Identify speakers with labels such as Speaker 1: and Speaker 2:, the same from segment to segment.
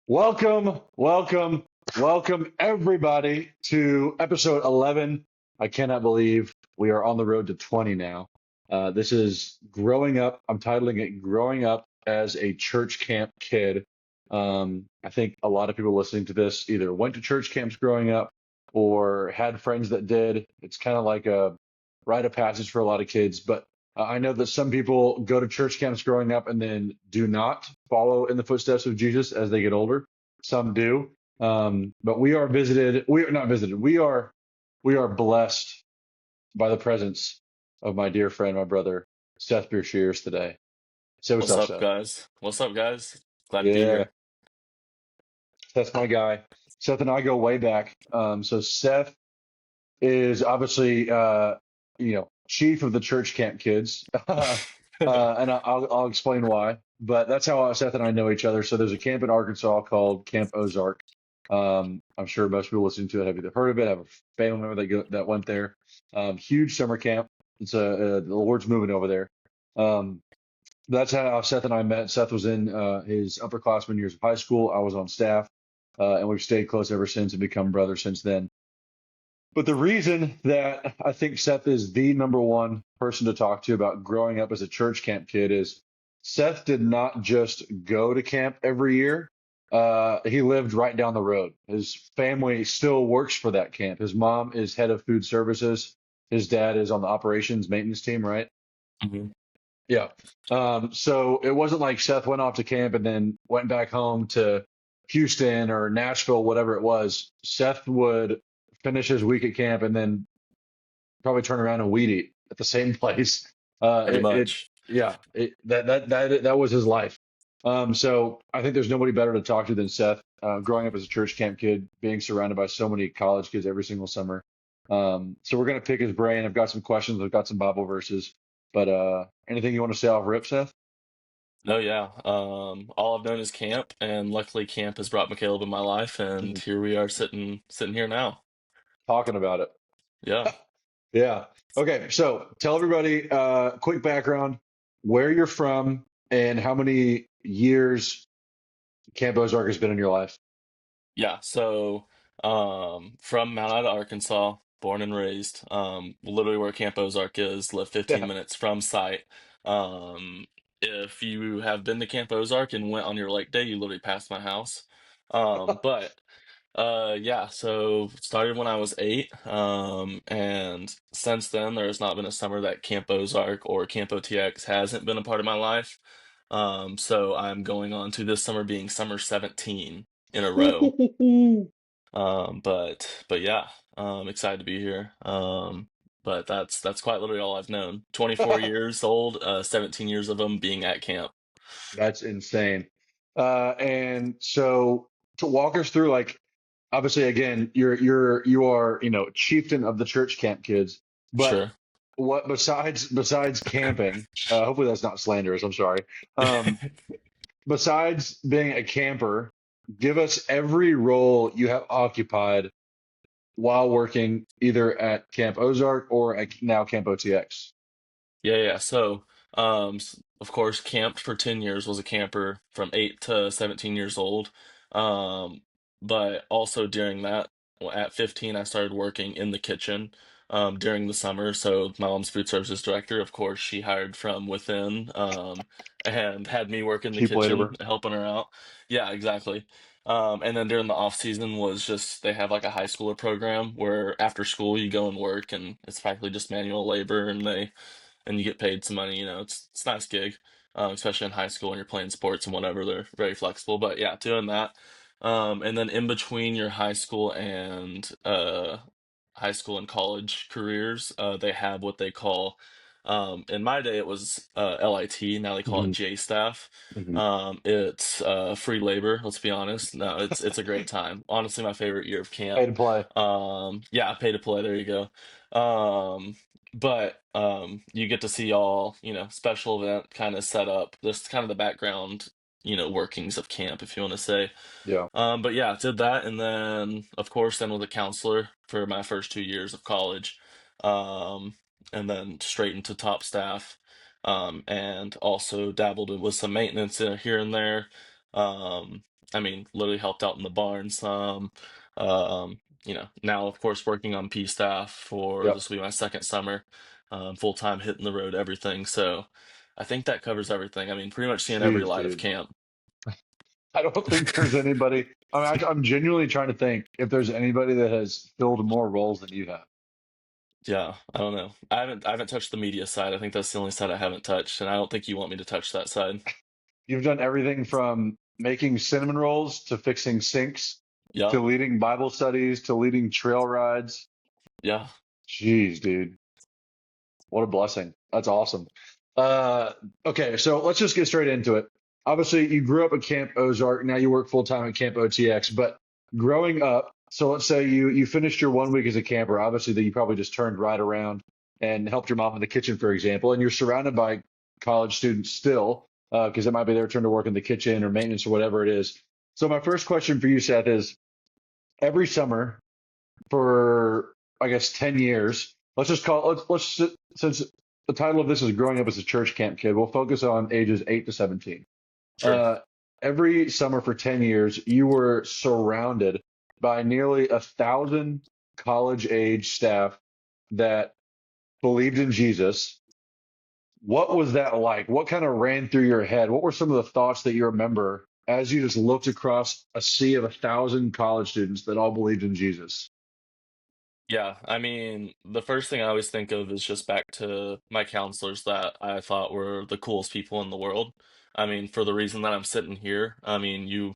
Speaker 1: Welcome, welcome, welcome, everybody, to episode 11. I cannot believe we are on the road to 20 now. This is Growing Up. I'm titling it Growing Up as a Church Camp Kid. I think a lot of people listening to this either went to church camps growing up or had friends that did. It's kind of like a rite of passage for a lot of kids, but I know that some people go to church camps growing up and then do not follow in the footsteps of Jesus as they get older. Some do, but we are visited. We are not visited. We are blessed by the presence of my dear friend, my brother Seth Shears today. Say what's
Speaker 2: What's
Speaker 1: up,
Speaker 2: up,
Speaker 1: Seth.
Speaker 2: guys? What's up, guys? Glad to be
Speaker 1: Yeah,
Speaker 2: here.
Speaker 1: Seth's my guy. Seth and I go way back. So Seth is obviously, chief of the church camp kids, and I'll explain why. But that's how Seth and I know each other. So there's a camp in Arkansas called Camp Ozark. I'm sure most people listening to it have either heard of it, have a family member that went there. Huge summer camp. It's the Lord's moving over there. Um, that's how Seth and I met. Seth was in his upperclassmen years of high school. I was on staff, and we've stayed close ever since and become brothers since then. But the reason that I think Seth is the number one person to talk to about growing up as a church camp kid is Seth did not just go to camp every year. He lived right down the road. His family still works for that camp. His mom is head of food services. His dad is on the operations maintenance team, right?
Speaker 2: Mhm.
Speaker 1: Yeah. So it wasn't like Seth went off to camp and then went back home to Houston or Nashville, whatever it was. Seth would finish his week at camp and then probably turn around and weed eat at the same place.
Speaker 2: Pretty much.
Speaker 1: That was his life. So I think there's nobody better to talk to than Seth. Growing up as a church camp kid, being surrounded by so many college kids every single summer. So we're gonna pick his brain. I've got some questions. I've got some Bible verses. But anything you want to say off rip, Seth?
Speaker 2: No, yeah. All I've known is camp, and luckily camp has brought Caleb in my life, and
Speaker 1: Mhm.
Speaker 2: here we are sitting here now.
Speaker 1: Talking about it.
Speaker 2: Yeah.
Speaker 1: Yeah. Okay. So tell everybody quick background, where you're from, and how many years Camp Ozark has been in your life.
Speaker 2: Yeah. So, from Mount Ida, Arkansas, born and raised, literally where Camp Ozark is, live 15
Speaker 1: Yeah.
Speaker 2: minutes from site. Um, if you have been to Camp Ozark and went on your lake day, you literally passed my house. But yeah, so started when I was 8, and since then there's not been a summer that Camp Ozark or Camp OTX hasn't been a part of my life. So I'm going on to this summer being summer 17 in a row. But yeah, excited to be here. But that's quite literally all I've known. 24 years old, 17 years of them being at camp.
Speaker 1: That's insane. And so to walk us through, like, obviously, again, you are, chieftain of the church camp kids, but
Speaker 2: Sure.
Speaker 1: what besides camping, hopefully that's not slanderous, I'm sorry. Um, besides being a camper, give us every role you have occupied while working either at Camp Ozark or at now Camp OTX.
Speaker 2: Yeah, yeah. So, of course, camped for 10 years, was a camper from 8 to 17 years old. Um, but also during that, well, at 15, I started working in the kitchen during the summer. So, my mom's food services director, of course, she hired from within and had me work in the
Speaker 1: Cheap
Speaker 2: kitchen,
Speaker 1: labor.
Speaker 2: helping her out. Yeah, exactly. And then during the off season was just they have like a high schooler program where after school you go and work and it's practically just manual labor and you get paid some money. It's a nice gig, especially in high school when you're playing sports and whatever. They're very flexible. But yeah, doing that, and then in between your high school and college careers, they have what they call. In my day, it was LIT. Now they call it
Speaker 1: Hmm.
Speaker 2: J staff.
Speaker 1: Hmm.
Speaker 2: It's free labor. Let's be honest. No, it's a great time. Honestly, my favorite year of camp.
Speaker 1: Pay to play.
Speaker 2: Yeah, pay to play. There you go. But you get to see all, special event kind of set up, this kind of the background, workings of camp, if you want to say.
Speaker 1: Yeah.
Speaker 2: But yeah, did that, and then of course, then was a counselor for my first 2 years of college, um, and then straight into top staff, and also dabbled with some maintenance here and there. Um, I mean, literally helped out in the barn some. Now of course working on P staff for
Speaker 1: Yep.
Speaker 2: this will be my second summer, full time hitting the road, everything. So I think that covers everything. I mean, pretty much seeing every
Speaker 1: Jeez,
Speaker 2: light of
Speaker 1: dude.
Speaker 2: camp.
Speaker 1: I don't think there's anybody. I'm genuinely trying to think if there's anybody that has filled more roles than you have.
Speaker 2: Yeah, I don't know. I haven't touched the media side. I think that's the only side I haven't touched, and I don't think you want me to touch that side.
Speaker 1: You've done everything from making cinnamon rolls to fixing sinks
Speaker 2: Yeah,
Speaker 1: to leading Bible studies to leading trail rides.
Speaker 2: yeah,
Speaker 1: Jeez, dude. What a blessing. That's awesome. Uh, okay, so let's just get straight into it. Obviously, you grew up at Camp Ozark. Now you work full time at Camp OTX. But growing up, so let's say you finished your 1 week as a camper. Obviously, that you probably just turned right around and helped your mom in the kitchen, for example. And you're surrounded by college students still, because it might be their turn to work in the kitchen or maintenance or whatever it is. So my first question for you, Seth, is every summer for I guess 10 years. Let's just call let's since the title of this is growing up as a church camp kid, we'll focus on ages 8 to 17.
Speaker 2: sure.
Speaker 1: Uh, every summer for 10 years, you were surrounded by nearly 1,000 college age staff that believed in Jesus. What was that like? What kind of ran through your head? What were some of the thoughts that you remember as you just looked across a sea of 1,000 college students that all believed in Jesus?
Speaker 2: Yeah, I mean, the first thing I always think of is just back to my counselors that I thought were the coolest people in the world. I mean, for the reason that I'm sitting here. I mean, you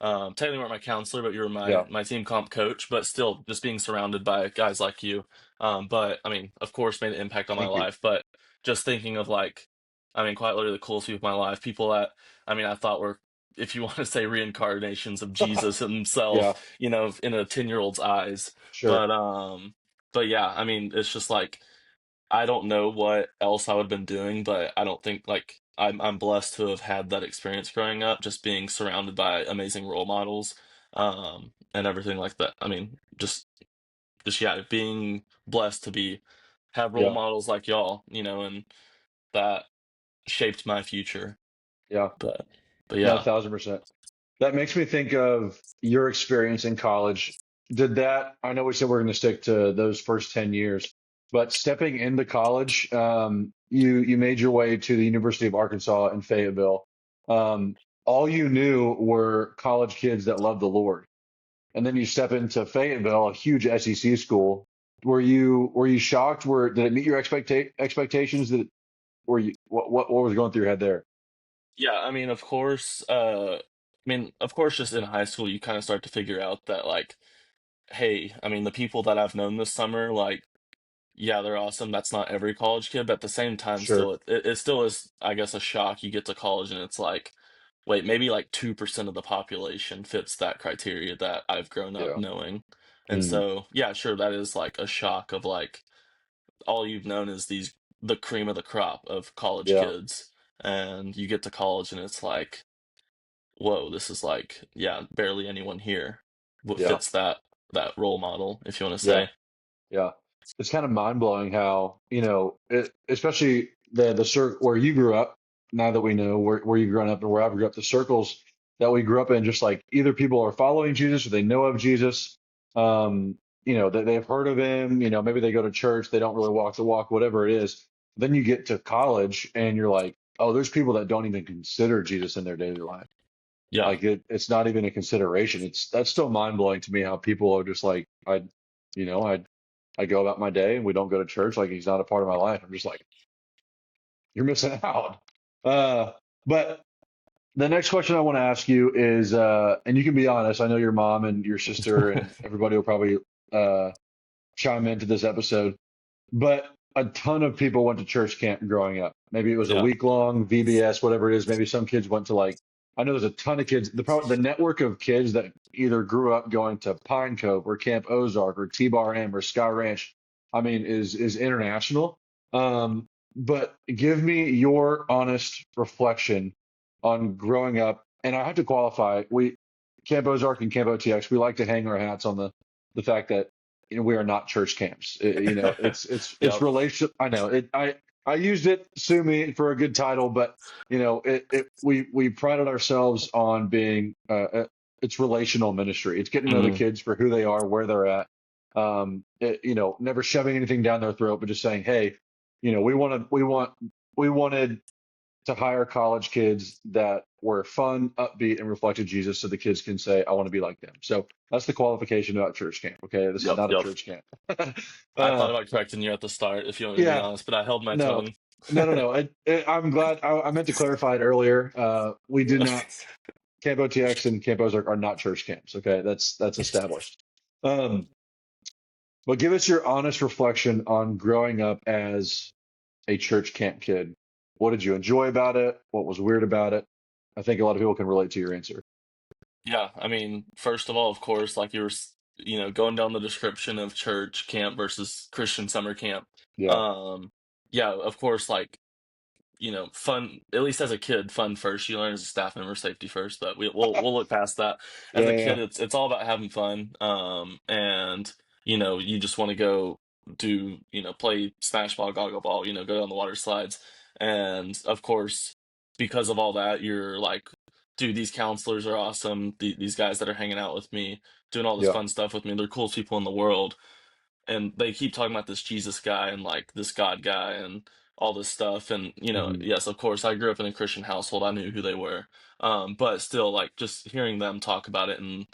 Speaker 2: technically weren't my counselor, but you were my
Speaker 1: Yeah.
Speaker 2: my team comp coach. But still, just being surrounded by guys like you. But I mean, of course, made an impact on my
Speaker 1: Thank you.
Speaker 2: life. But just thinking of like, I mean, quite literally the coolest people in my life, people that I mean, I thought were, if you want to say, reincarnations of Jesus
Speaker 1: Yeah,
Speaker 2: himself, in a 10-year-old's eyes.
Speaker 1: sure.
Speaker 2: But yeah, I mean, it's just like I don't know what else I would have been doing, but I don't think like I'm blessed to have had that experience growing up, just being surrounded by amazing role models, and everything like that. I mean, just yeah, being blessed to be have role
Speaker 1: Yeah,
Speaker 2: models like y'all, and that shaped my future.
Speaker 1: yeah.
Speaker 2: But but
Speaker 1: No,
Speaker 2: yeah.
Speaker 1: 1,000%. That makes me think of your experience in college. Did that, I know we said we're going to stick to those first 10 years, but stepping into college, you made your way to the University of Arkansas in Fayetteville. Um, all you knew were college kids that loved the Lord. And then you step into Fayetteville, a huge SEC school. Were you shocked? Did it meet your expectations? That were you what was going through your head there?
Speaker 2: Yeah, of course, just in high school, you kind of start to figure out that, like, hey, I mean, the people that I've known this summer, like, yeah, they're awesome. That's not every college kid, but at the same time,
Speaker 1: Sure.
Speaker 2: still, it still is, I guess, a shock. You get to college and it's like, wait, maybe like 2% of the population fits that criteria that I've grown up
Speaker 1: Yeah.
Speaker 2: knowing. And
Speaker 1: Mm,
Speaker 2: so, yeah, sure, that is like a shock of like all you've known is the cream of the crop of college
Speaker 1: yeah.
Speaker 2: kids. And you get to college and it's like, whoa, this is like, yeah, barely anyone here what
Speaker 1: Yeah.
Speaker 2: fits that role model, if you want to
Speaker 1: Yeah.
Speaker 2: say.
Speaker 1: Yeah. It's kind of mind blowing how, especially the circle where you grew up, now that we know where you grew up and where I grew up, the circles that we grew up in, just like either people are following Jesus or they know of Jesus. They've heard of him, maybe they go to church, they don't really walk the walk, whatever it is. Then you get to college and you're like, oh, there's people that don't even consider Jesus in their daily life.
Speaker 2: Yeah.
Speaker 1: Like it's not even a consideration. That's still mind blowing to me how people are just like I go about my day and we don't go to church like he's not a part of my life. I'm just like you're missing out. But the next question I want to ask you is, and you can be honest. I know your mom and your sister and everybody will probably uh, chime into this episode. But a ton of people went to church camp growing up. Maybe it was a
Speaker 2: Yeah.
Speaker 1: week long VBS, whatever it is. Maybe some kids went to like, I know there's a ton of kids. The network of kids that either grew up going to Pine Cove or Camp Ozark or T-Bar M or Sky Ranch, I mean, is international. But give me your honest reflection on growing up. And I have to qualify, we Camp Ozark and Camp OTX, we like to hang our hats on the fact that we are not church camps. It's
Speaker 2: Yep.
Speaker 1: relationship. I know it. I used it, sue me for a good title, but we prided ourselves on being it's relational ministry. It's getting to know the
Speaker 2: Mm,
Speaker 1: kids for who they are, where they're at. Never shoving anything down their throat, but just saying, hey, we wanted to hire college kids that were fun, upbeat, and reflected Jesus, so the kids can say, I want to be like them. So that's the qualification about church camp. Okay, this is
Speaker 2: yep,
Speaker 1: not a
Speaker 2: yep.
Speaker 1: church camp.
Speaker 2: I thought
Speaker 1: uh,
Speaker 2: about correcting you at the start, if you want me to be
Speaker 1: yeah,
Speaker 2: honest, but I held my
Speaker 1: no,
Speaker 2: tongue.
Speaker 1: no. I'm glad. I meant to clarify it earlier. We do not. Camp OTX and Camp Ozark are not church camps. Okay, that's established. Um, but give us your honest reflection on growing up as a church camp kid. What did you enjoy about it? What was weird about it? I think a lot of people can relate to your answer.
Speaker 2: Yeah, I mean, first of all, of course, like going down the description of church camp versus Christian summer camp.
Speaker 1: Yeah,
Speaker 2: Um, yeah, of course, like fun, at least as a kid, fun first. You learn as a staff member, safety first, but we'll look past that. As a
Speaker 1: yeah,
Speaker 2: kid, it's all about having fun. And you just want to go do, play smash ball, goggle ball, go down the water slides. And of course, because of all that, you're like, dude, these counselors are awesome. These guys that are hanging out with me, doing all this
Speaker 1: yeah.
Speaker 2: fun stuff with me, they're coolest people in the world, and they keep talking about this Jesus guy and like this God guy and all this stuff. And
Speaker 1: Hmm.
Speaker 2: yes, of course, I grew up in a Christian household. I knew who they were, but still, like just hearing them talk about it and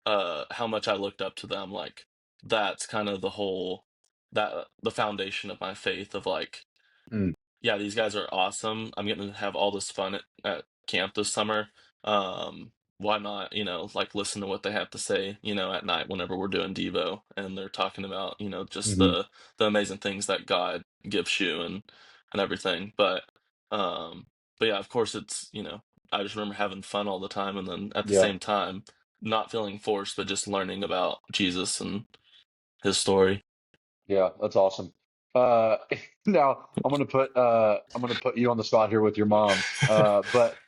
Speaker 2: how much I looked up to them, like that's kind of the foundation of my faith of like,
Speaker 1: Mm,
Speaker 2: yeah, these guys are awesome. I'm getting to have all this fun at camp this summer. Why not, like listen to what they have to say, at night whenever we're doing Devo and they're talking about, just
Speaker 1: hmm.
Speaker 2: the amazing things that God gives you and everything. Um but yeah, of course it's, I just remember having fun all the time and then at the
Speaker 1: Yeah,
Speaker 2: same time not feeling forced, but just learning about Jesus and his story.
Speaker 1: yeah. That's awesome. Uh, now I'm gonna put you on the spot here with your mom. But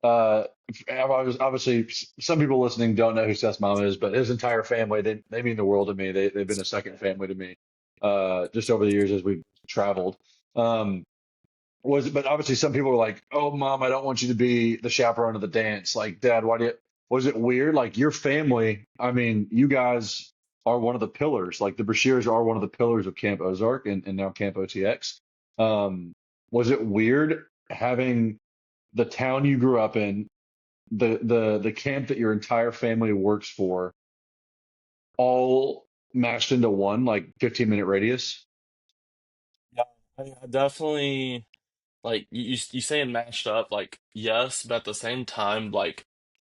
Speaker 1: Uh, obviously, some people listening don't know who Seth's mom is, but his entire family, they mean the world to me. They've been a second family to me, just over the years as we've traveled. Um, but obviously some people were like, "Oh, mom, I don't want you to be the chaperone of the dance." Like, Dad, why do you? Was it weird? Like your family, I mean, you guys are one of the pillars. Like the Brashears are one of the pillars of Camp Ozark and now Camp OTX. Um, was it weird having the town you grew up in, the camp that your entire family works for, all mashed into one, like 15-minute radius?
Speaker 2: Yeah, I definitely. Like you saying mashed up, like yes, but at the same time, like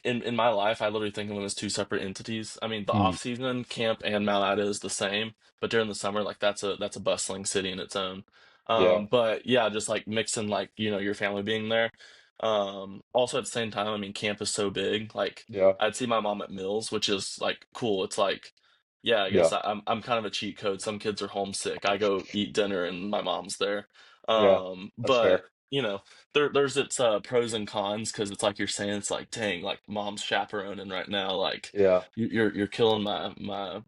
Speaker 2: in my life, I literally think of them as two separate entities. I mean, the
Speaker 1: Mm,
Speaker 2: off season camp and Mount Ida is the same, but during the summer, like that's a bustling city in its own.
Speaker 1: yeah,
Speaker 2: But yeah, just like mixing like your family being there. Also at the same time, I mean, camp is so big. Like
Speaker 1: yeah,
Speaker 2: I'd see my mom at Mills, which is like cool. It's like, yeah, I guess
Speaker 1: yeah,
Speaker 2: I'm kind of a cheat code. Some kids are homesick. I go eat dinner and my mom's there.
Speaker 1: yeah. That's
Speaker 2: But
Speaker 1: fair.
Speaker 2: there's its pros and cons because it's like you're saying it's like dang, like mom's chaperoning right now, like
Speaker 1: Yeah,
Speaker 2: you're killing my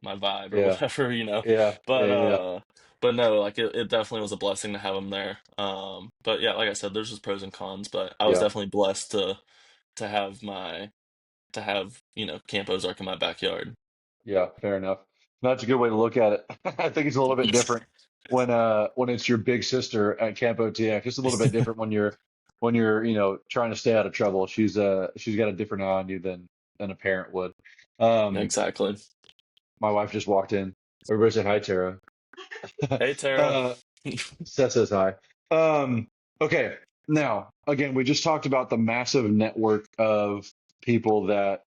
Speaker 2: vibe or
Speaker 1: yeah,
Speaker 2: whatever,
Speaker 1: yeah,
Speaker 2: but
Speaker 1: yeah, yeah,
Speaker 2: no, like it definitely was a blessing to have him there. But yeah, like I said, there's just pros and cons, but I was
Speaker 1: yeah,
Speaker 2: definitely blessed to have Camp Ozark in my backyard.
Speaker 1: yeah. Fair enough. That's a good way to look at it. I think it's a little bit different when it's your big sister at Camp OTX. It's a little bit different when you're trying to stay out of trouble. She's got a different eye on you than a parent would. Um,
Speaker 2: Exactly.
Speaker 1: my wife just walked in. Everybody say hi, Tara.
Speaker 2: Hey Tara.
Speaker 1: uh, Seth says hi. Um, okay. Now, again, we just talked about the massive network of people that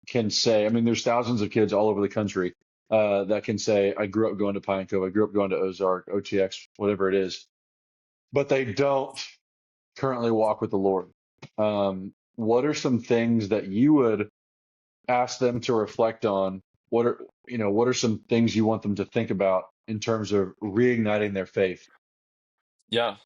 Speaker 1: can say, I mean, there's thousands of kids all over the country that can say, I grew up going to Pine Cove, I grew up going to Ozark, OTX, whatever it is, but they don't currently walk with the Lord. What are some things that you would ask them to reflect on? What are some things you want them to think about in terms of reigniting their faith?
Speaker 2: Yeah.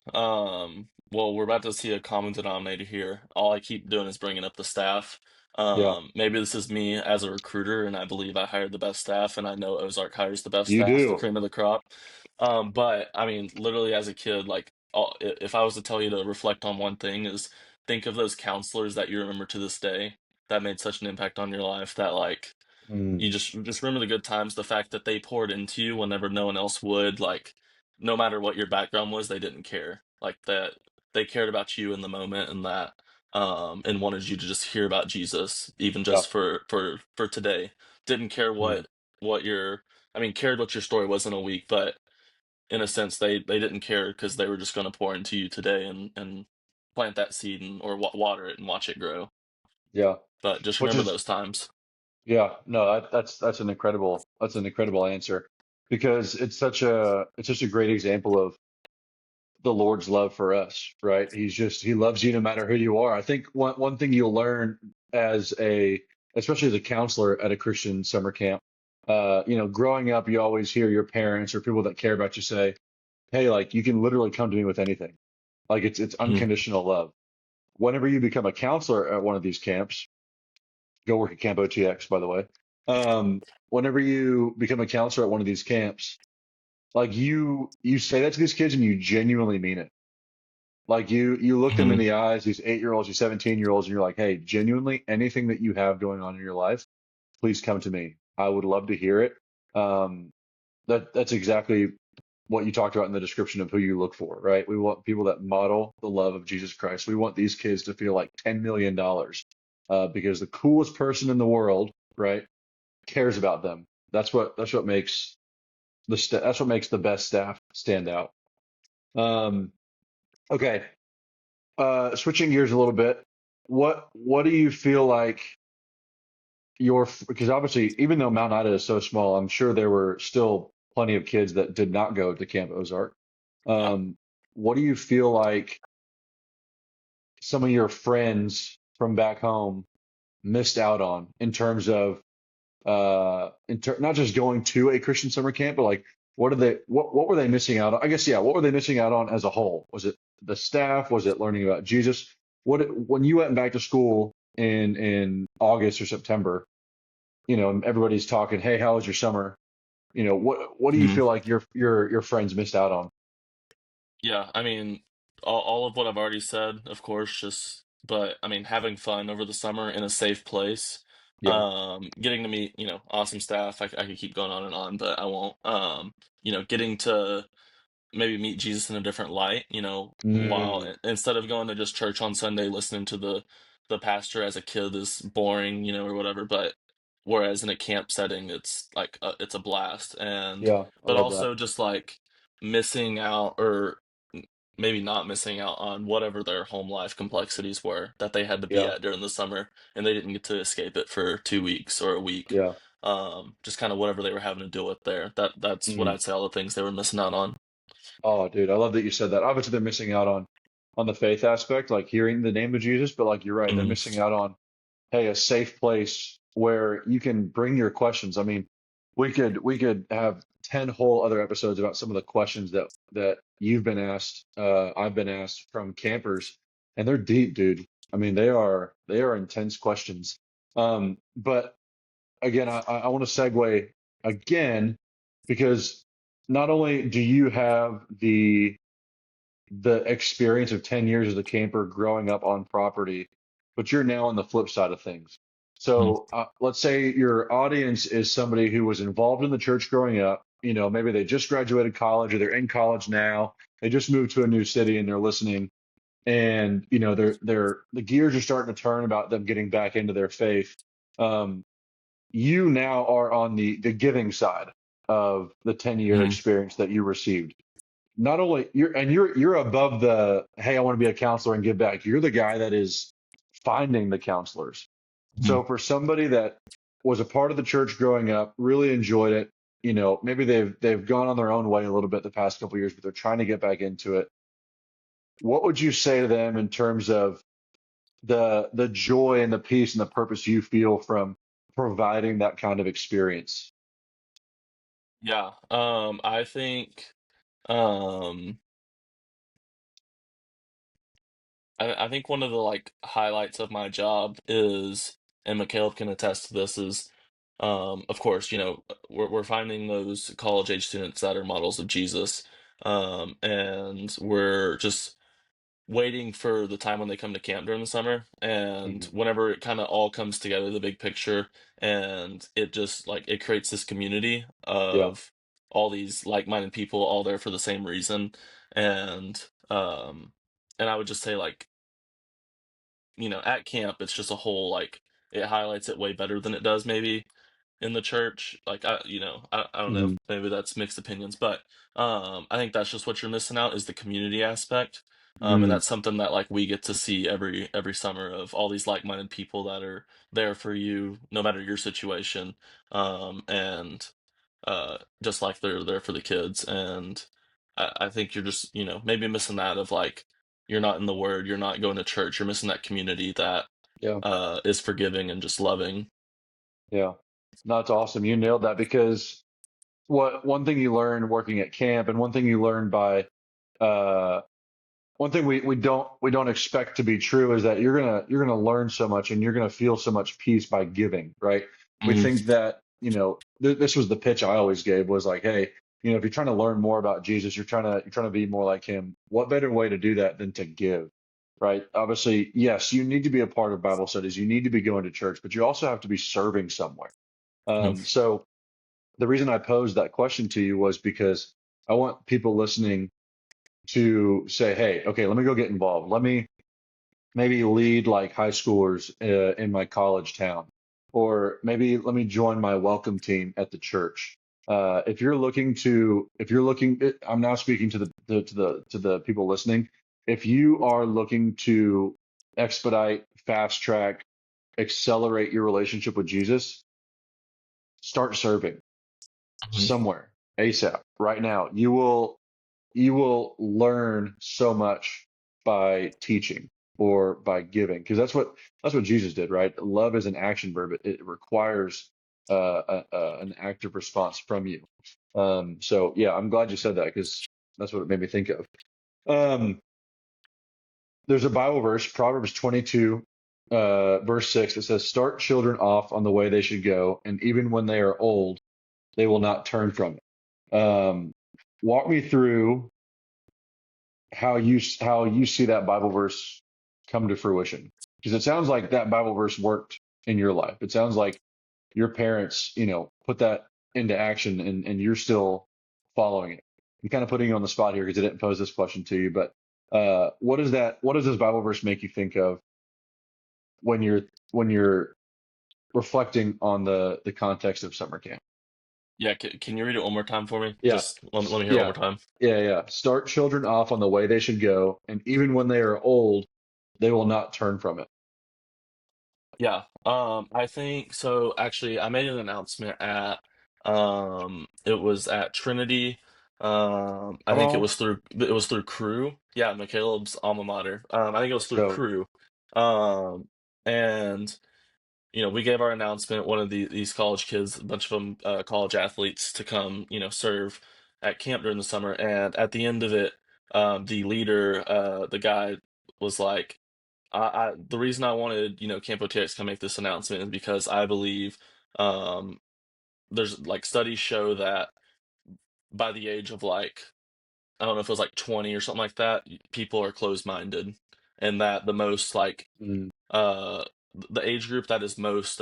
Speaker 2: Well, we're about to see a common denominator here. All I keep doing is bringing up the staff.
Speaker 1: Yeah,
Speaker 2: Maybe this is me as a recruiter, and I believe I hired the best staff, and I know Ozark hires the best
Speaker 1: you
Speaker 2: staff, the
Speaker 1: do.
Speaker 2: cream of the crop. But I mean, literally as a kid, like if I was to tell you to reflect on one thing, is think of those counselors that you remember to this day that made such an impact on your life, that like
Speaker 1: Mm,
Speaker 2: you just remember the good times, the fact that they poured into you whenever no one else would, like no matter what your background was, they didn't care. Like that they cared about you in the moment, and that and wanted you to just hear about Jesus, even
Speaker 1: yeah.
Speaker 2: just for today. Didn't care
Speaker 1: Mm,
Speaker 2: what your I mean, cared what your story was in a week, but in a sense they didn't care because they were just going to pour into you today and plant that seed and or water it and watch it grow.
Speaker 1: yeah.
Speaker 2: But just
Speaker 1: Which
Speaker 2: remember
Speaker 1: is,
Speaker 2: those times.
Speaker 1: yeah, no, that's an incredible answer because it's such a great example of the Lord's love for us, right? He loves you no matter who you are. I think one thing you'll learn as especially as a counselor at a Christian summer camp, growing up, you always hear your parents or people that care about you say, "Hey, like you can literally come to me with anything." Like it's
Speaker 2: Mhm.
Speaker 1: unconditional love. Whenever you become a counselor at one of these camps, go work at Camp OTX, by the way. Whenever you become a counselor at one of these camps, like you say that to these kids and you genuinely mean it. Like you look them in
Speaker 2: Mhm.
Speaker 1: the eyes, these 8-year-olds, these 17-year-olds, and you're like, hey, genuinely, anything that you have going on in your life, please come to me. I would love to hear it. Um, that's exactly what you talked about in the description of who you look for, right? We want people that model the love of Jesus Christ. We want these kids to feel like $10 million, because the coolest person in the world, right, cares about them. That's what makes that's what makes the best staff stand out. Um, okay, switching gears a little bit, what do you feel like because obviously even though Mount Ida is so small, I'm sure there were still plenty of kids that did not go to Camp Ozark.
Speaker 2: Yeah.
Speaker 1: Um, what do you feel like some of your friends from back home missed out on in terms of not just going to a Christian summer camp, but like what were they missing out on? I guess yeah, what were they missing out on as a whole? Was it the staff? Was it learning about Jesus? When you went back to school in August or September, and everybody's talking, hey, how was your summer? What do you
Speaker 2: Mhm.
Speaker 1: feel like your friends missed out on?
Speaker 2: Yeah, I mean, all of what I've already said, of course, just but I mean, having fun over the summer in a safe place,
Speaker 1: Yeah.
Speaker 2: getting to meet, awesome staff. I could keep going on and on, but I won't. Getting to maybe meet Jesus in a different light, while
Speaker 1: Mm,
Speaker 2: instead of going to just church on Sunday, listening to the pastor as a kid is boring, or whatever. But whereas in a camp setting, it's like it's a blast, and
Speaker 1: yeah, I
Speaker 2: but
Speaker 1: love that.
Speaker 2: also just like missing out or maybe not missing out on whatever their home life complexities were that they had to be
Speaker 1: Yeah.
Speaker 2: at during the summer, and they didn't get to escape it for 2 weeks or a week.
Speaker 1: Yeah.
Speaker 2: Just kind of whatever they were having to deal with there. That's what
Speaker 1: Mm.
Speaker 2: I'd say all the things they were missing out on.
Speaker 1: Oh, dude, I love that you said that. Obviously, they're missing out on the faith aspect, like hearing the name of Jesus, but like you're right, they're
Speaker 2: Mhm.
Speaker 1: missing out on, hey, a safe place where you can bring your questions. I mean, we could have 10 whole other episodes about some of the questions that you've been asked, I've been asked from campers, and they're deep, dude. I mean, they are intense questions. But again, I want to segue again because not only do you have the experience of 10 years as a camper growing up on property, but you're now on the flip side of things.
Speaker 2: Mhm.
Speaker 1: So let's say your audience is somebody who was involved in the church growing up. Maybe they just graduated college or they're in college now. They just moved to a new city and they're listening. And the gears are starting to turn about them getting back into their faith. Um, you now are on the giving side of the 10-year
Speaker 2: Mhm.
Speaker 1: experience that you received. Not only you're above the, hey, I want to be a counselor and give back. You're the guy that is finding the counselors.
Speaker 2: Mhm.
Speaker 1: So for somebody that was a part of the church growing up, really enjoyed it, maybe they've gone on their own way a little bit the past couple of years, but they're trying to get back into it. What would you say to them in terms of the joy and the peace and the purpose you feel from providing that kind of experience?
Speaker 2: Yeah. I think um I think one of the like highlights of my job is, and Mikhail can attest to this, is of course, we're finding those college age students that are models of Jesus. and we're just waiting for the time when they come to camp during the summer. And
Speaker 1: Hmm.
Speaker 2: whenever it kind of all comes together, the big picture, and it just like it creates this community
Speaker 1: Yeah.
Speaker 2: of all these like-minded people all there for the same reason. And and I would just say like, at camp it's just a whole like it highlights it way better than it does maybe in the church. Like I don't know,
Speaker 1: Hmm.
Speaker 2: maybe that's mixed opinions, but I think that's just what you're missing out is the community aspect. And
Speaker 1: Hmm.
Speaker 2: that's something that like we get to see every summer of all these like-minded people that are there for you no matter your situation. And just like they're there for the kids. And I think you're just, maybe missing that of like you're not in the word, you're not going to church, you're missing that community that
Speaker 1: Yeah.
Speaker 2: is forgiving and just loving.
Speaker 1: Yeah. No, that's awesome. You nailed that because what one thing you learn working at camp and one thing you learn by uh one thing we don't expect to be true is that you're gonna learn so much and you're gonna feel so much peace by giving, right? We
Speaker 2: Mhm.
Speaker 1: think that, this was the pitch I always gave was like, hey, if you're trying to learn more about Jesus, you're trying to be more like him. What better way to do that than to give, right? Obviously, yes, you need to be a part of Bible studies, you need to be going to church, but you also have to be serving somewhere. So the reason I posed that question to you was because I want people listening to say, hey, okay, let me go get involved. Let me maybe lead like high schoolers in my college town, or maybe let me join my welcome team at the church. If you're looking, I'm now speaking to the people listening. If you are looking to expedite, fast track, accelerate your relationship with Jesus, start serving
Speaker 2: Mhm.
Speaker 1: somewhere ASAP right now. You will learn so much by teaching or by giving because that's what Jesus did, right? Love is an action verb. It requires an active response from you. So yeah, I'm glad you said that because that's what it made me think of. Um, there's a Bible verse, Proverbs 22, verse 6. It says, "Start children off on the way they should go, and even when they are old, they will not turn from it." Walk me through how you see that Bible verse come to fruition. Because it sounds like that Bible verse worked in your life. It sounds like your parents, put that into action and you're still following it. I'm kind of putting you on the spot here because I didn't pose this question to you, but what does this Bible verse make you think of when you're reflecting on the context of summer camp?
Speaker 2: Yeah, can you read it one more time for me?
Speaker 1: Yeah.
Speaker 2: Just let me hear it one
Speaker 1: Yeah.
Speaker 2: more time.
Speaker 1: Yeah, yeah. Start children off on the way they should go, and even when they are old, they will not turn from it.
Speaker 2: Yeah, I think so. Actually, I made an announcement at it was at Trinity. I
Speaker 1: Come
Speaker 2: think
Speaker 1: on.
Speaker 2: it was through Crew. Yeah, McCaleb's alma mater. I think it was
Speaker 1: Let's
Speaker 2: through
Speaker 1: go.
Speaker 2: Crew. And we gave our announcement. One of these college kids, a bunch of them, college athletes, to come, serve at camp during the summer. And at the end of it, the leader, the guy, was like, the reason I wanted, Camp OTX to make this announcement is because I believe um, there's like studies show that by the age of like I don't know if it was like 20 or something like that, people are closed-minded, and that the most like
Speaker 1: Mm,
Speaker 2: uh the age group that is most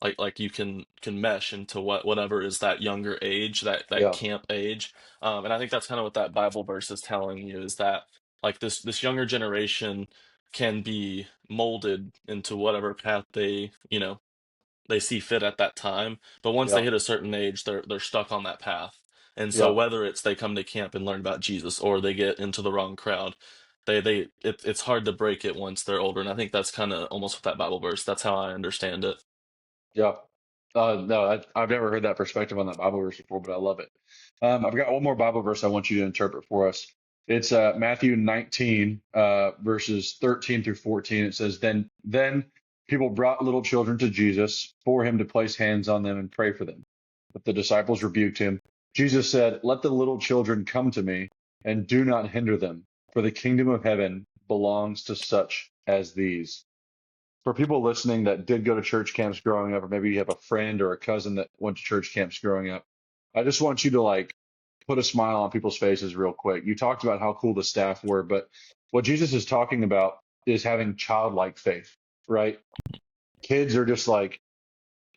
Speaker 2: like you can mesh into whatever is that younger age, that
Speaker 1: yeah,
Speaker 2: camp age. And I think that's kind of what that Bible verse is telling you, is that like this younger generation can be molded into whatever path they see fit at that time, but once they
Speaker 1: yeah,
Speaker 2: hit a certain age, they're stuck on that path. And so
Speaker 1: yeah,
Speaker 2: whether it's they come to camp and learn about Jesus or they get into the wrong crowd, it's hard to break it once they're older. And I think that's kind of almost with that Bible verse. That's how I understand it.
Speaker 1: yeah. No, I've never heard that perspective on that Bible verse before, but I love it. I've got one more Bible verse I want you to interpret for us. It's Matthew 19, verses 13 through 14. It says, then people brought little children to Jesus for him to place hands on them and pray for them. But the disciples rebuked him. Jesus said, "Let the little children come to me, and do not hinder them, for the kingdom of heaven belongs to such as these." For people listening that did go to church camps growing up, or maybe you have a friend or a cousin that went to church camps growing up, I just want you to like put a smile on people's faces real quick. You talked about how cool the staff were, but what Jesus is talking about is having childlike faith, right? Kids are just like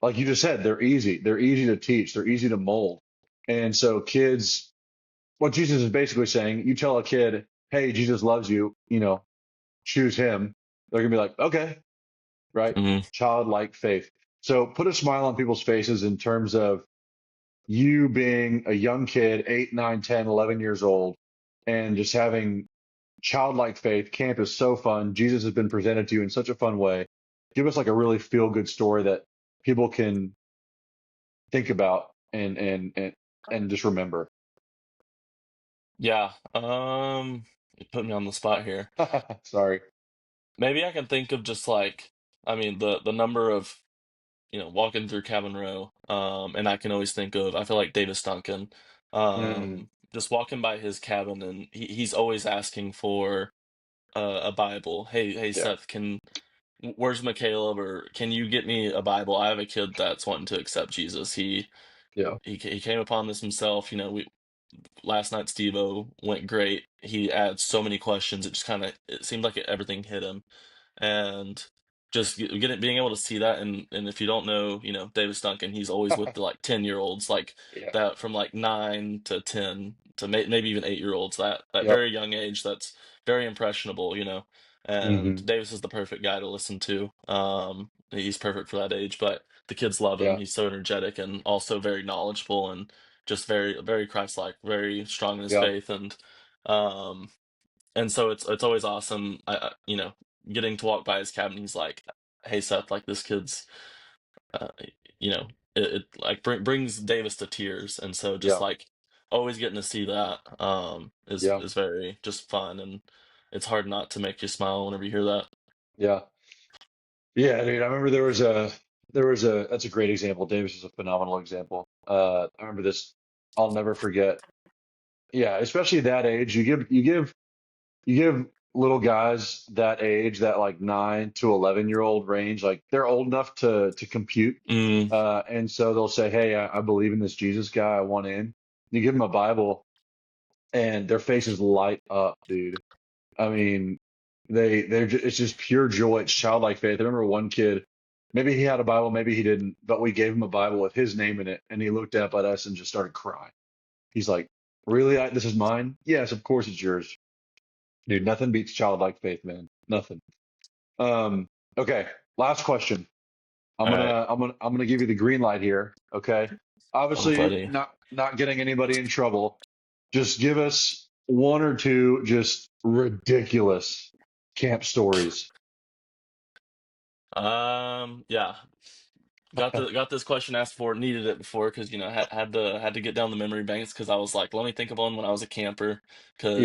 Speaker 1: you just said, they're easy. They're easy to teach. They're easy to mold. And so kids, what Jesus is basically saying, you tell a kid, "Hey, Jesus loves you, choose him." They're gonna be like, "Okay," right?
Speaker 2: Hmm.
Speaker 1: Childlike faith. So put a smile on people's faces in terms of you being a young kid, 8, 9, 10, 11 years old, and just having childlike faith. Camp is so fun. Jesus has been presented to you in such a fun way. Give us like a really feel good story that people can think about and just remember.
Speaker 2: Yeah. You put me on the spot here.
Speaker 1: Sorry.
Speaker 2: Maybe I can think of just like, I mean, the number of, walking through Cabin Row, and I can always think of, I feel like Davis Duncan,
Speaker 1: Mm,
Speaker 2: just walking by his cabin, and he's always asking for a Bible. Hey,
Speaker 1: yeah,
Speaker 2: Seth, where's Caleb, or can you get me a Bible? I have a kid that's wanting to accept Jesus.
Speaker 1: yeah,
Speaker 2: He came upon this himself. We last night Steve-O went great. He had so many questions. It just kind of it seemed like everything hit him, and just being able to see that. And if you don't know, Davis Duncan, he's always with the like 10-year-olds, like
Speaker 1: yeah,
Speaker 2: that, from like 9 to 10 to maybe even 8-year-olds. That
Speaker 1: yep,
Speaker 2: very young age, that's very impressionable. And
Speaker 1: hmm,
Speaker 2: Davis is the perfect guy to listen to. He's perfect for that age, but the kids love him.
Speaker 1: yeah,
Speaker 2: He's so energetic and also very knowledgeable, and just very, very Christ-like, very strong in his
Speaker 1: yeah,
Speaker 2: faith. Um and so it's always awesome. Getting to walk by his cabin. He's like, "Hey Seth, like this kid's, uh, it like brings Davis to tears." And so just
Speaker 1: yeah,
Speaker 2: like always getting to see that is
Speaker 1: yeah,
Speaker 2: is very just fun, and it's hard not to make you smile whenever you hear that.
Speaker 1: yeah, yeah, dude. I remember there was a that's a great example. Davis is a phenomenal example. I remember this. I'll never forget. Yeah, especially that age. You give little guys that age, that like 9 to 11-year-old range, like they're old enough to compute.
Speaker 2: Mm,
Speaker 1: And so they'll say, "Hey, I believe in this Jesus guy. I want in." You give them a Bible, and their faces light up, dude. I mean, it's just pure joy. It's childlike faith. I remember one kid, maybe he had a Bible, maybe he didn't, but we gave him a Bible with his name in it, and he looked up at us and just started crying. He's like, "Really? This is mine?" Yes, of course it's yours. Dude, nothing beats childlike faith, man. Nothing. Um, okay, last question. I'm
Speaker 2: all right,
Speaker 1: gonna I'm gonna I'm gonna give you the green light here. Okay.
Speaker 2: I'm
Speaker 1: Obviously,
Speaker 2: ready.
Speaker 1: not getting anybody in trouble. Just give us one or two just ridiculous camp stories.
Speaker 2: Yeah. Got this question asked for, needed it before, because had to get down the memory banks, because I was like, let me think of one when I was a camper, because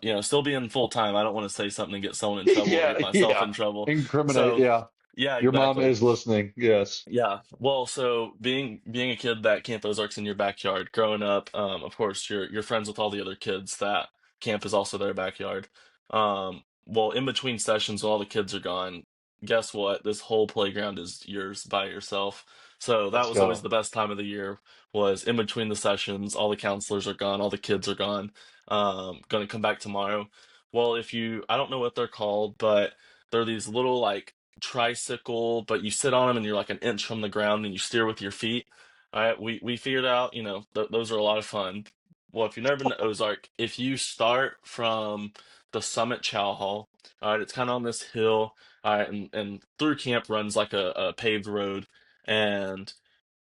Speaker 1: Yeah.
Speaker 2: still being full time, I don't want to say something and get someone in trouble or get
Speaker 1: Yeah,
Speaker 2: myself
Speaker 1: yeah.
Speaker 2: in trouble.
Speaker 1: Incriminate.
Speaker 2: So
Speaker 1: Yeah.
Speaker 2: yeah,
Speaker 1: Your mom
Speaker 2: exactly.
Speaker 1: is listening. Yes.
Speaker 2: Yeah. Well, so being a kid that Camp Ozark's in your backyard, growing up, of course you're friends with all the other kids that camp is also their backyard. Well, in between sessions, while all the kids are gone, guess what? This whole playground is yours by yourself. So that
Speaker 1: Let's
Speaker 2: was always
Speaker 1: go.
Speaker 2: the best time of the year, was in between the sessions, all the counselors are gone, all the kids are gone. Gonna come back tomorrow. Well, I don't know what they're called, but they're these little like tricycle, but you sit on them and you're like an inch from the ground and you steer with your feet. All right, we figured out, those are a lot of fun. Well, if you've never been to Ozark, if you start from the Summit Chow Hall, all right, it's kind of on this hill, all right, and through camp runs like a paved road, and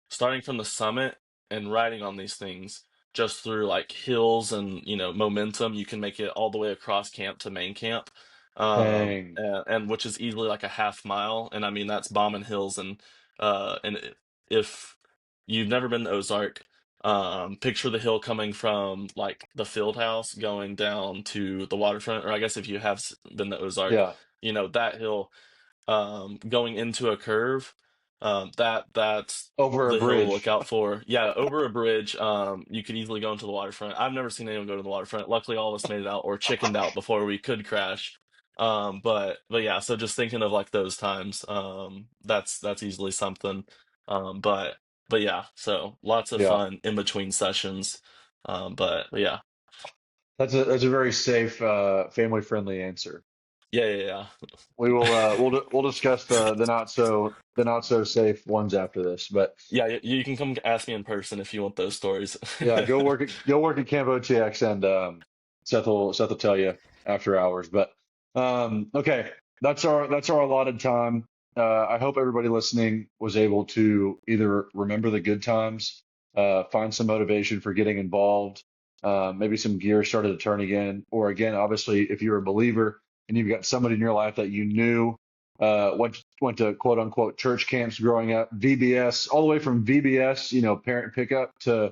Speaker 2: starting from the summit and riding on these things just through like hills and momentum, you can make it all the way across camp to main camp,
Speaker 1: Dang.
Speaker 2: and which is easily like a half mile. And I mean, that's bombing hills. If you've never been to Ozark, picture the hill coming from like the field house going down to the waterfront, or I guess if you have been to Ozark,
Speaker 1: Yeah.
Speaker 2: that hill, going into a curve, that's
Speaker 1: Over a
Speaker 2: the hill to look
Speaker 1: bridge.
Speaker 2: out for. Yeah, over a bridge, you could easily go into the waterfront. I've never seen anyone go to the waterfront. Luckily, all of us made it out or chickened out before we could crash. But yeah, so just thinking of like those times, that's easily something. But yeah, so lots of
Speaker 1: Yeah.
Speaker 2: fun in between sessions. But yeah,
Speaker 1: That's a very safe, family friendly answer.
Speaker 2: yeah, yeah, yeah.
Speaker 1: We will we'll discuss the not so safe ones after this. But
Speaker 2: Yeah, you can come ask me in person if you want those stories.
Speaker 1: yeah, go work at Camp OTX, and Seth will tell you after hours. But okay, that's our allotted time. I hope everybody listening was able to either remember the good times, find some motivation for getting involved, maybe some gears started to turn again, or again, obviously, if you're a believer and you've got somebody in your life that you knew went to quote unquote church camps growing up, VBS, all the way from VBS, parent pickup to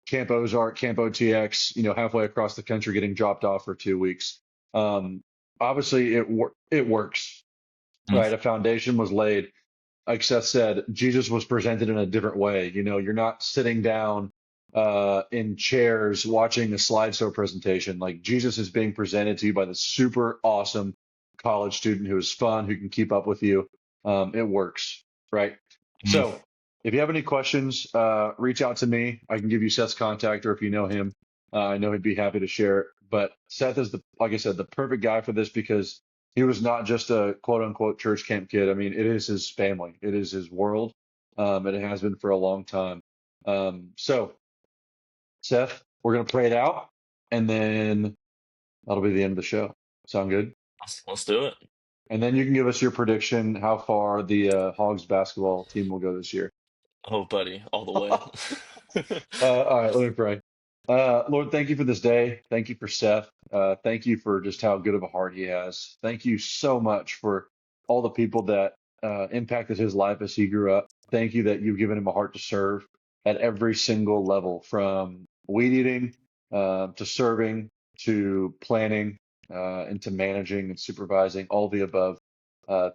Speaker 1: Camp Ozark, Camp OTX, halfway across the country getting dropped off for 2 weeks. Um, Obviously, it works,
Speaker 2: Mm.
Speaker 1: right? A foundation was laid. Like Seth said, Jesus was presented in a different way. You're not sitting down in chairs watching a slideshow presentation. Like Jesus is being presented to you by the super awesome college student who is fun, who can keep up with you. It works, right?
Speaker 2: Mm.
Speaker 1: So if you have any questions, reach out to me. I can give you Seth's contact, or if you know him, I know he'd be happy to share it. But Seth is like I said, the perfect guy for this because he was not just a quote unquote church camp kid. I mean, it is his family, it is his world, and it has been for a long time. So, Seth, we're going to pray it out, and then that'll be the end of the show. Sound good?
Speaker 2: Let's do it.
Speaker 1: And then you can give us your prediction how far the Hogs basketball team will go this year.
Speaker 2: Oh, buddy, all the way.
Speaker 1: All right, let me pray. Lord, thank you for this day. Thank you for Seth. Thank you for just how good of a heart he has. Thank you so much for all the people that impacted his life as he grew up. Thank you that you've given him a heart to serve at every single level, from weed eating to serving to planning and to managing and supervising, all the above.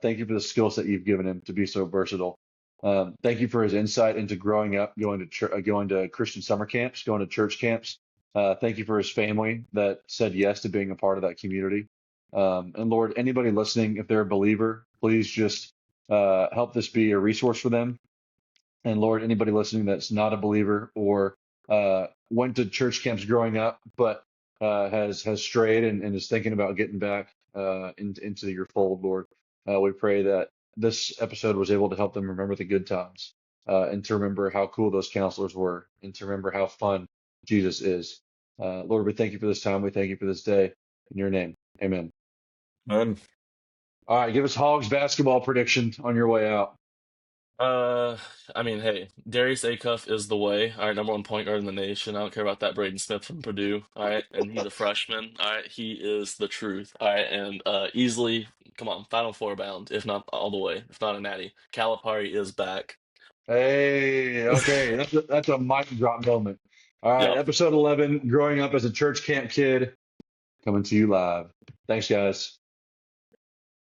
Speaker 1: Thank you for the skills that you've given him to be so versatile. Thank you for his insight into growing up, going to Christian summer camps, going to church camps. Thank you for his family that said yes to being a part of that community. And Lord, anybody listening, if they're a believer, please just help this be a resource for them. And Lord, anybody listening that's not a believer or went to church camps growing up, but has strayed and is thinking about getting back into your fold, Lord, we pray that this episode was able to help them remember the good times and to remember how cool those counselors were and to remember how fun Jesus is. Lord, we thank you for this time. We thank you for this day. In your name, amen.
Speaker 2: Man.
Speaker 1: All right, give us Hogs basketball prediction on your way out.
Speaker 2: Uh, I mean, hey, Darius Acuff is the way. All right, number one point guard in the nation. I don't care about that Braden Smith from Purdue. All right, and he's a freshman. All right, he is the truth. All right, and easily, come on, Final Four bound, if not all the way, if not a natty. Calipari is back.
Speaker 1: Hey, okay, that's a mic drop moment. All right,
Speaker 2: Yep.
Speaker 1: episode 11, growing up as a church camp kid, coming to you live. Thanks, guys.